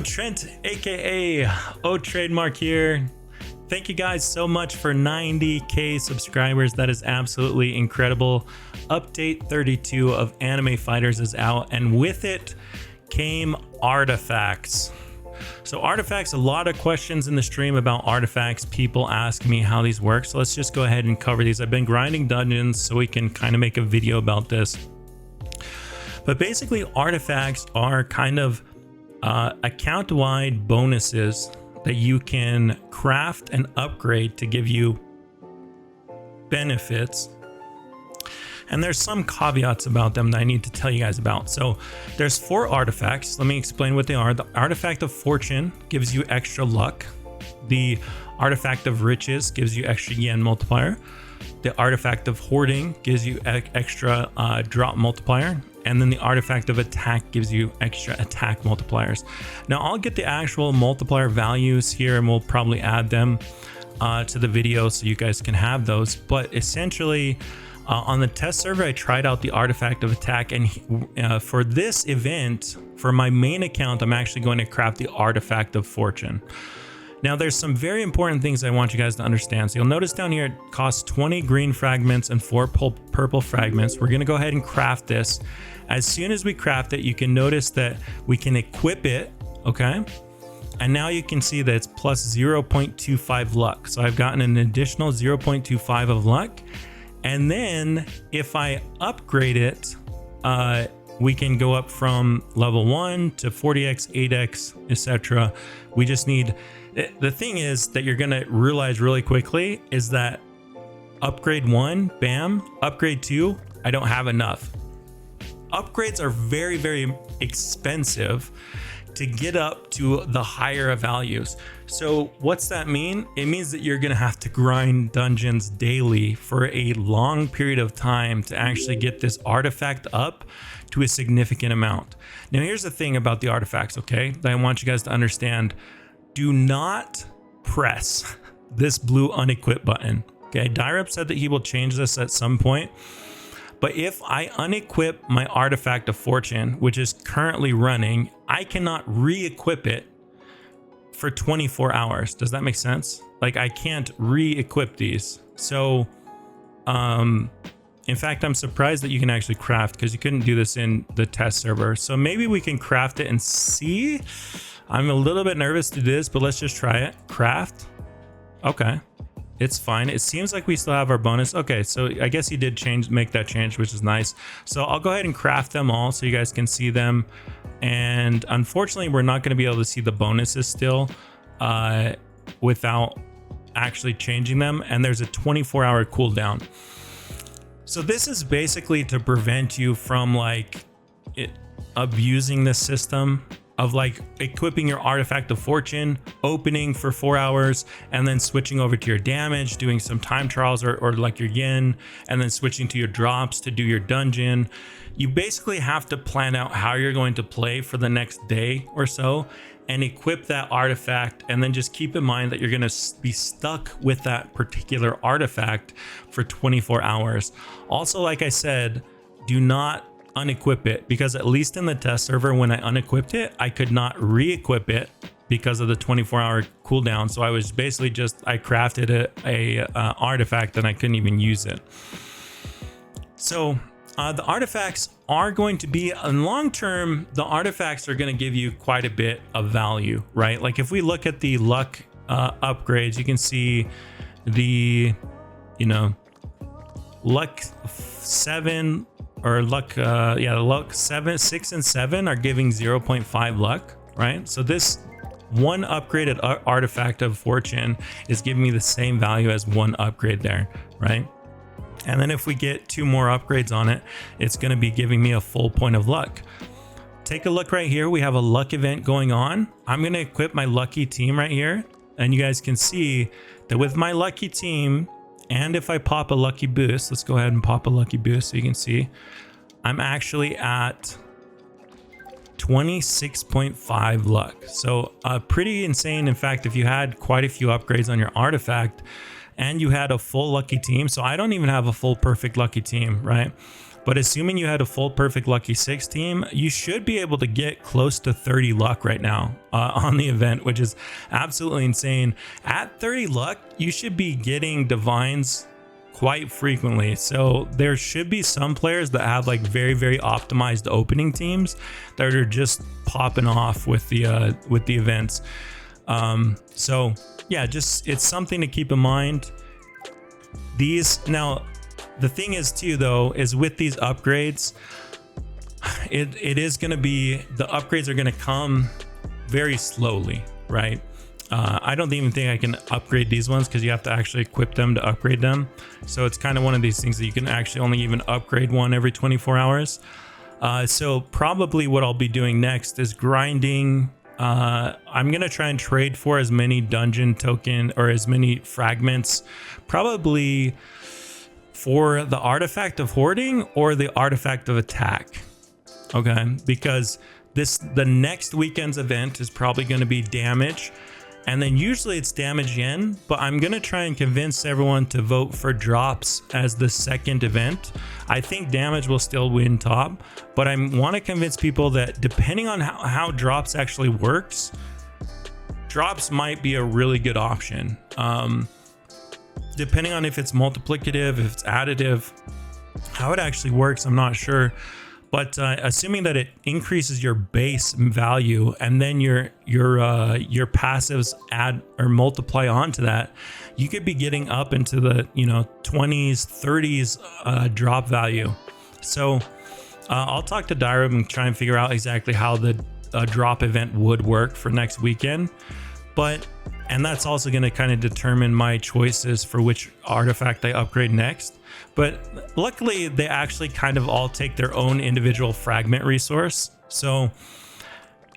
Trent, aka oTradeMark here. Thank you guys so much for 90k subscribers. That is absolutely incredible. Update 32 of Anime Fighters is out, and with it came artifacts. So artifacts, a lot of questions in the stream about artifacts. People ask me how these work, so let's just go ahead and cover these. I've been grinding dungeons so we can kind of make a video about this. But basically artifacts are kind of account-wide bonuses that you can craft and upgrade to give you benefits. And there's some caveats about them that I need to tell you guys about. So there's 4 artifacts. Let me explain what they are. The artifact of fortune gives you extra luck. The artifact of riches gives you extra yen multiplier. The artifact of hoarding gives you extra drop multiplier. And then the artifact of attack gives you extra attack multipliers. Now I'll get the actual multiplier values here and we'll probably add them to the video so you guys can have those. But essentially on the test server, I tried out the artifact of attack, and for this event, for my main account, I'm actually going to craft the artifact of fortune. Now there's some very important things I want you guys to understand. So you'll notice down here, it costs 20 green fragments and 4 purple fragments. We're going to go ahead and craft this. As soon as we craft it, you can notice that we can equip it. Okay. And now you can see that it's plus 0.25 luck. So I've gotten an additional 0.25 of luck. And then if I upgrade it, we can go up from level 1 to 40x, 8x, etc. We just need, the thing is that you're going to realize really quickly is that upgrade 1, bam, upgrade 2, I don't have enough. Upgrades are very, very expensive to get up to the higher values. So what's that mean? It means that you're gonna have to grind dungeons daily for a long period of time to actually get this artifact up to a significant amount. Now here's the thing about the artifacts, okay, that I want you guys to understand. Do not press this blue unequip button. Okay, Dyrep said that he will change this at some point. But if I unequip my artifact of fortune, which is currently running, I cannot re-equip it for 24 hours. Does that make sense? Like I can't re-equip these. So, in fact, I'm surprised that you can actually craft, because you couldn't do this in the test server. So maybe we can craft it and see. I'm a little bit nervous to do this, but let's just try it. Craft. Okay. It's fine. It seems like we still have our bonus. Okay, so I guess he did make that change, which is nice. So I'll go ahead and craft them all so you guys can see them. And unfortunately, we're not going to be able to see the bonuses still without actually changing them. And there's a 24-hour cooldown. So this is basically to prevent you from like abusing the system of like equipping your artifact of fortune, opening for 4 hours, and then switching over to your damage, doing some time trials or like your yen, and then switching to your drops to do your dungeon. You basically have to plan out how you're going to play for the next day or so and equip that artifact, and then just keep in mind that you're going to be stuck with that particular artifact for 24 hours. Also, like I said, do not unequip it, because at least in the test server, when I unequipped it, I could not re-equip it because of the 24-hour cooldown. So I was basically I crafted a artifact and I couldn't even use it. So the artifacts are going to be, in long term, the artifacts are going to give you quite a bit of value, right? Like if we look at the luck upgrades, you can see the, luck 7 or luck, the luck 7, 6, and 7 are giving 0.5 luck, right? So this one upgraded artifact of fortune is giving me the same value as one upgrade there, right? And then if we get 2 more upgrades on it, it's going to be giving me a full point of luck. Take a look right here. We have a luck event going on. I'm going to equip my lucky team right here. And you guys can see that with my lucky team, and if I pop a lucky boost, let's go ahead and pop a lucky boost so you can see, I'm actually at 26.5 luck. So pretty insane. In fact, if you had quite a few upgrades on your artifact and you had a full lucky team, so I don't even have a full perfect lucky team, right? But assuming you had a full perfect lucky 6 team, you should be able to get close to 30 luck right now on the event, which is absolutely insane. At 30 luck, you should be getting divines quite frequently. So there should be some players that have like very, very optimized opening teams that are just popping off with the events. So yeah, just it's something to keep in mind. Now the thing is too though, is with these upgrades, it is going to be, the upgrades are going to come very slowly, right? I don't even think I can upgrade these ones because you have to actually equip them to upgrade them. So it's kind of one of these things that you can actually only even upgrade one every 24 hours. So probably what I'll be doing next is grinding. I'm going to try and trade for as many dungeon token or as many fragments, probably for the artifact of hoarding or the artifact of attack. Okay, because the next weekend's event is probably going to be damage. And then usually it's damage yen, but I'm going to try and convince everyone to vote for drops as the second event. I think damage will still win top, but I want to convince people that depending on how drops actually works, drops might be a really good option. Depending on if it's multiplicative, if it's additive, how it actually works, I'm not sure. But assuming that it increases your base value and then your passives add or multiply onto that, you could be getting up into the 20s, 30s drop value. So I'll talk to Dyram and try and figure out exactly how the drop event would work for next weekend. And that's also going to kind of determine my choices for which artifact I upgrade next. But luckily, they actually kind of all take their own individual fragment resource. So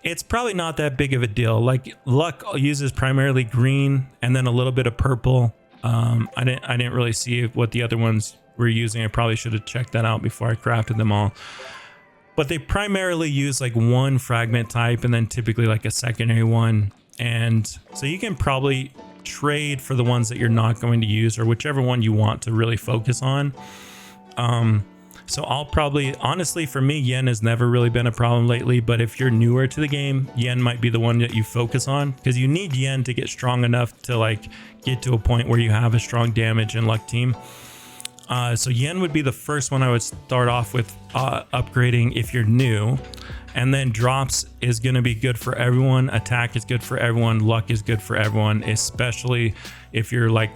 it's probably not that big of a deal. Like luck uses primarily green and then a little bit of purple. I didn't really see what the other ones were using. I probably should have checked that out before I crafted them all. But they primarily use like one fragment type and then typically like a secondary one. And so you can probably trade for the ones that you're not going to use or whichever one you want to really focus on. So I'll probably, honestly, for me, yen has never really been a problem lately, but if you're newer to the game, yen might be the one that you focus on because you need yen to get strong enough to like get to a point where you have a strong damage and luck team. So yen would be the first one I would start off with upgrading if you're new. And then drops is going to be good for everyone. Attack is good for everyone. Luck is good for everyone, especially if you're like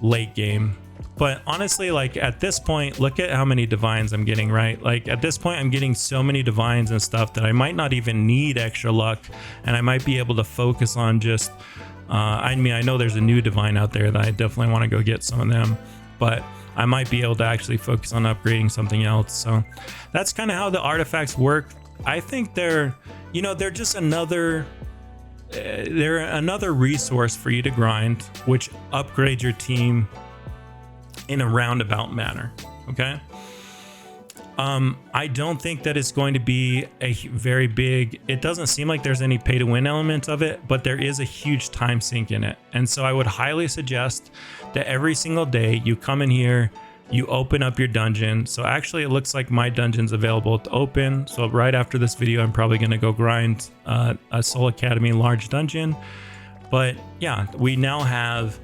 late game. But honestly, like at this point, look at how many divines I'm getting, right? Like at this point, I'm getting so many divines and stuff that I might not even need extra luck. And I might be able to focus on just, I mean, I know there's a new divine out there that I definitely want to go get some of them, but I might be able to actually focus on upgrading something else. So that's kind of how the artifacts work. I think they're just another resource for you to grind, which upgrades your team in a roundabout manner. Okay. I don't think that it's going to be a very big, it doesn't seem like there's any pay to win element of it, but there is a huge time sink in it. And so I would highly suggest that every single day you come in here, you open up your dungeon. So actually it looks like my dungeon's available to open. So right after this video, I'm probably going to go grind a Soul Academy large dungeon. But yeah, we now have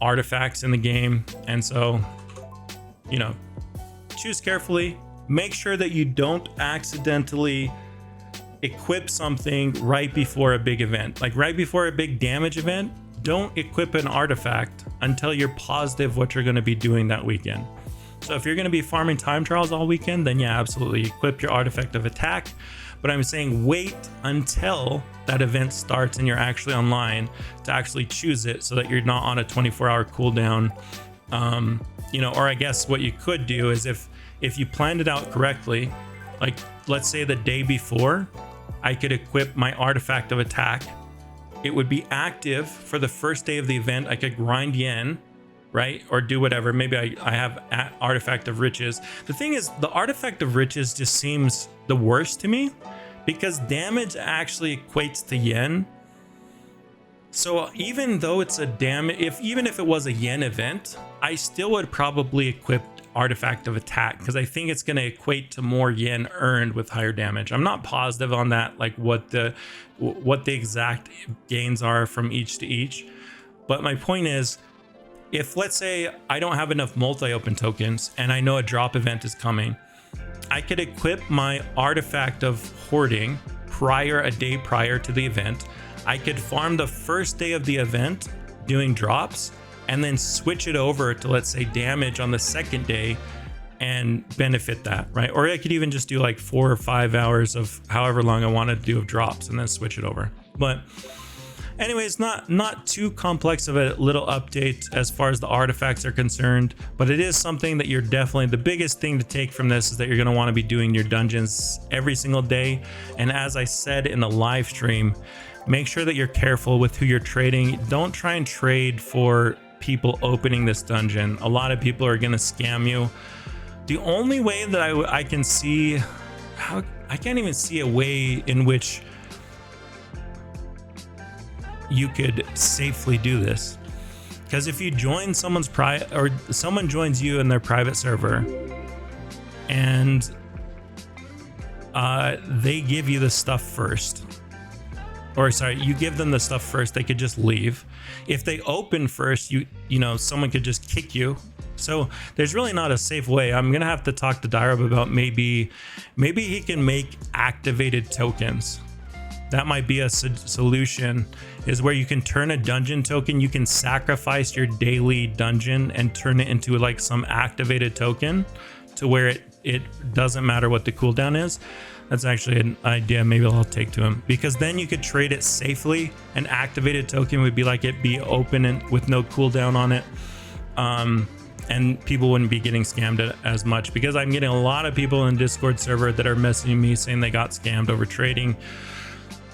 artifacts in the game. And so, choose carefully. Make sure that you don't accidentally equip something right before a big event. Like right before a big damage event, don't equip an artifact until you're positive what you're going to be doing that weekend. So if you're going to be farming time trials all weekend, then yeah, absolutely equip your artifact of attack. But I'm saying wait until that event starts and you're actually online to actually choose it so that you're not on a 24-hour cooldown. Or I guess what you could do is if you planned it out correctly, like let's say the day before, I could equip my artifact of attack. It would be active for the first day of the event. I could grind yen, right? Or do whatever. Maybe I have artifact of riches. The thing is, the artifact of riches just seems the worst to me because damage actually equates to yen. So even though it's a damage, even if it was a yen event, I still would probably equip artifact of attack, because I think it's going to equate to more yen earned with higher damage. I'm not positive on that, like what the exact gains are from each to each, but my point is, if let's say I don't have enough multi-open tokens and I know a drop event is coming, I could equip my artifact of hoarding a day prior to the event. I could farm the first day of the event doing drops and then switch it over to, let's say, damage on the second day and benefit that, right? Or I could even just do like 4 or 5 hours of however long I wanted to do of drops and then switch it over. But anyways, not too complex of a little update as far as the artifacts are concerned, but it is something that you're definitely, the biggest thing to take from this is that you're going to want to be doing your dungeons every single day. And as I said in the live stream, make sure that you're careful with who you're trading. Don't try and trade for people opening this dungeon. A lot of people are going to scam you. The only way that I can see, I can't even see a way in which you could safely do this, because if you join someone's private, or someone joins you in their private server and they give you the stuff first, or sorry, you give them the stuff first, they could just leave. If they open first, you know, someone could just kick you. So there's really not a safe way. I'm gonna have to talk to Dyrob about maybe he can make activated tokens. That might be a solution, is where you can turn a dungeon token, you can sacrifice your daily dungeon and turn it into like some activated token to where it doesn't matter what the cooldown is. That's actually an idea maybe I'll take to him, because then you could trade it safely. An activated token would be like it be open and with no cooldown on it. And people wouldn't be getting scammed as much, because I'm getting a lot of people in Discord server that are messaging me saying they got scammed over trading.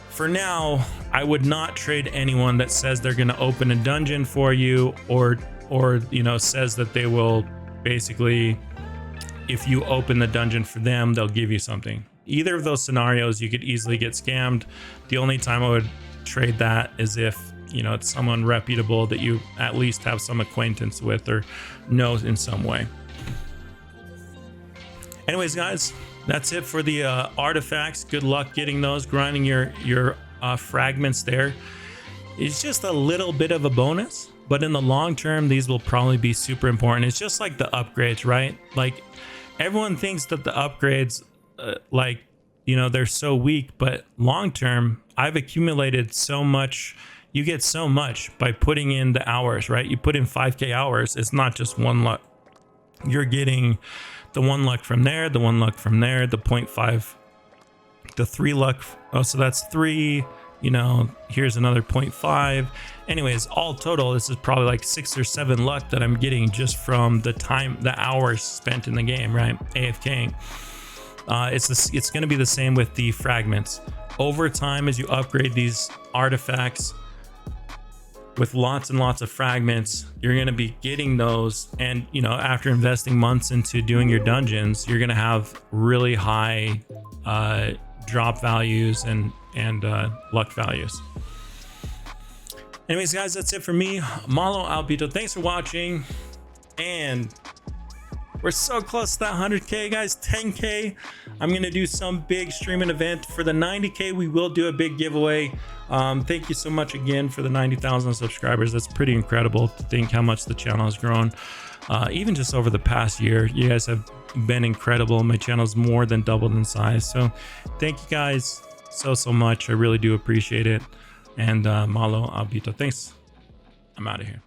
For now, I would not trade anyone that says they're going to open a dungeon for you, or you know, says that they will basically, if you open the dungeon for them, they'll give you something. Either of those scenarios, you could easily get scammed. The only time I would trade that is if, you know, it's someone reputable that you at least have some acquaintance with or know in some way. Anyways, guys, that's it for the artifacts. Good luck getting those, grinding your fragments there. It's just a little bit of a bonus, but in the long term, these will probably be super important. It's just like the upgrades, right? Like, everyone thinks that the upgrades, like, you know, they're so weak, but long term, I've accumulated so much. You get so much by putting in the hours, right? You put in 5k hours. It's not just 1 luck. You're getting the 1 luck from there, the 1 luck from there, the 0.5, the 3 luck. Oh, so that's 3, you know, here's another 0.5. Anyways, all total, this is probably like 6 or 7 luck that I'm getting just from the time, the hours spent in the game, right? AFKing. It's going to be the same with the fragments. Over time, as you upgrade these artifacts with lots and lots of fragments, you're going to be getting those. And, you know, after investing months into doing your dungeons, you're going to have really high drop values and luck values. Anyways, guys, that's it for me. Malo Albito, thanks for watching. And we're so close to that 100k, guys. 10k. I'm gonna do some big streaming event. For the 90k, we will do a big giveaway. Thank you so much again for the 90,000 subscribers. That's pretty incredible to think how much the channel has grown, even just over the past year. You guys have been incredible. My channel's more than doubled in size, so thank you guys so much. I really do appreciate it. And Malo Albito, thanks. I'm out of here.